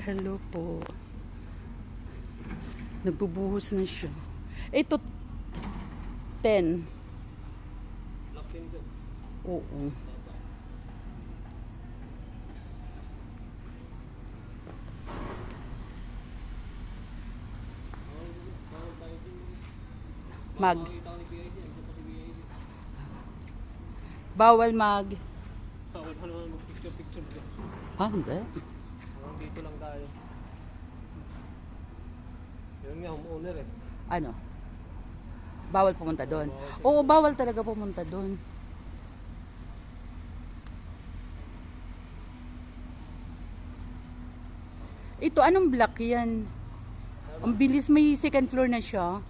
Hello po. Nagbubuhos na siya. Ito, 10. Oo. Mag. Bawal mag. Bawal pa naman mag-picture-picture dyan. Hindi. Dito lang tayo. Yun nga, homeowner eh. Ano? Bawal pumunta doon. Oo, bawal talaga pumunta doon. Ito, anong block yan? Ang bilis, may second floor na siya.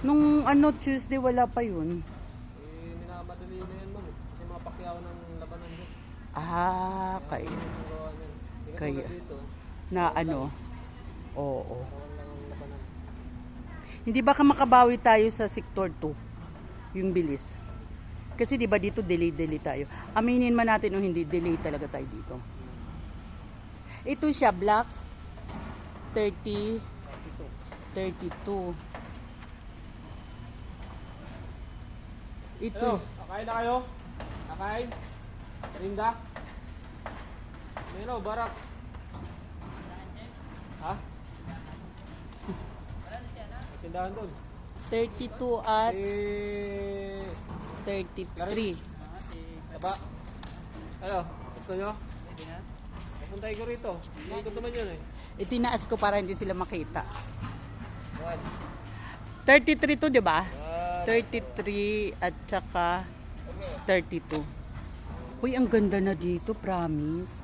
Nung Tuesday, wala pa yun. Minamadali na yan ma'am. Kasi mga pakyawan ng labanan dyan. Kaya. Hindi ka Kaya. tulad dito. Na Oo. Kawan lang ang labanan. Hindi ba makabawi tayo sa sector 2? Yung bilis. Kasi di ba dito delay tayo. Aminin man natin o hindi, delay talaga tayo dito. Ito siya, black 30, 32. Ito. Hello, kakain na kayo? Kakain? Rinda? Hello, barracks. Ha? Tindahan doon. 32 at Eh, 33. Taba. Ayo, gusto nyo? Pupunta ko rito. Hindi ko naman yun eh. Itinaas ko para hindi sila makita. Yan. 33 to, di ba? Yan. 33 at saka 32. Uy, ang ganda na dito, promise.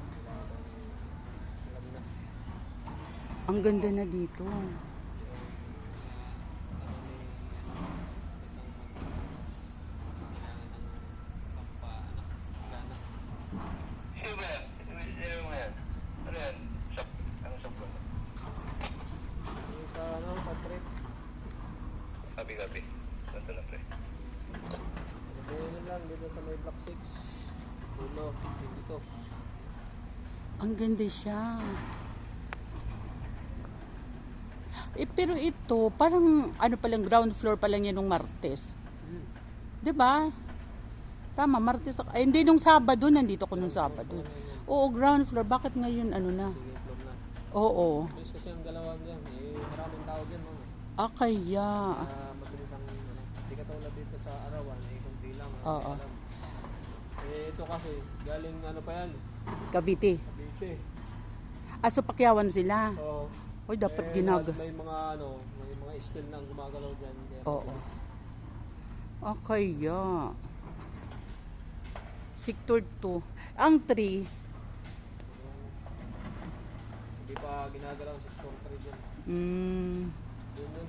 Ang ganda na dito. Sa ano, patrip. Gabi. Santo na pre. Ganyan lang dito sa may block 6. Ulo, dito. Ang ganda siya. Pero ito, parang pa lang, ground floor pa lang yan nung Martes. 'Di ba? Tama, Martes. Ay, hindi nung Sabado, nandito ko nung Sabado. Oo, ground floor. Bakit ngayon Sige, floor na. Oo. Please kasi ang galawan dyan. Maraming tao dyan mga. Kaya. Mabilis ang hindi ka tulad dito sa arawan. Kunti lang. Oo. Alam. Ito kasi, galing pa yan. Cavite. Cavite. So pakyawan sila. So, Uy, dapat may mga may mga skill na gumagalaw dyan. Oo. Kaya. Sector 2. Ang 3, Hindi pa ginagalaw sa store 3 dyan. Yun.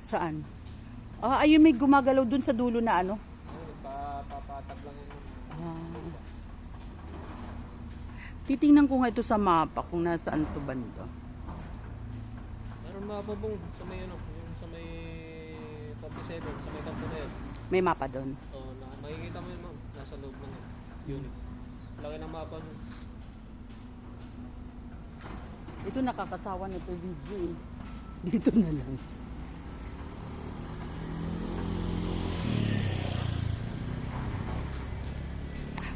Saan? Ayun, may gumagalaw dun sa dulo na ano. Nagpapatag lang yun. Titingnan ko nga ito sa mapa kung nasaan to banda. Meron mapa bong sa may yung sa may 47, sa may kanto na yun. May mapa doon. Makikita mo yun ma'am, nasa loob lang yun. Unit. Laki ng mapa nun. Ito nakakasawa na to video eh. Dito na lang.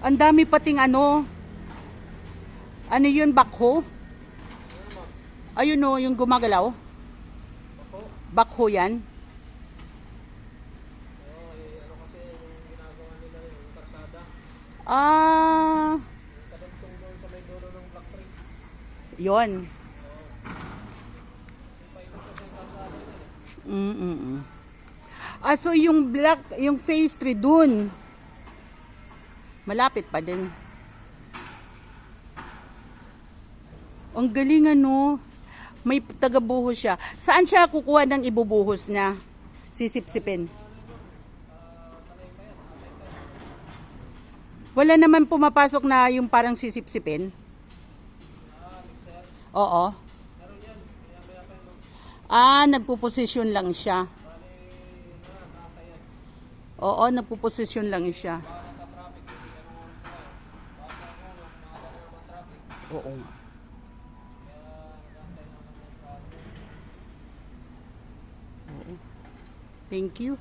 Ang dami pating ano yun, backhoe? Ayun o, yung gumagalaw. Backhoe yan. Ano kasi yung ginagawa nila yung karsada. Kadagtong doon sa may dulo ng block 3. Yon. Paikot kasi yung karsada Mm. yun So yung black, yung phase 3 dun. Malapit pa din. Ang galing ano. May tagabuhos siya. Saan siya kukuha ng ibubuhos niya? Sisipsipin. Wala naman pumapasok na yung parang sisipsipin. Oo. Nagpuposisyon lang siya. Oo, nagpuposisyon lang siya. Oo nga. Thank you.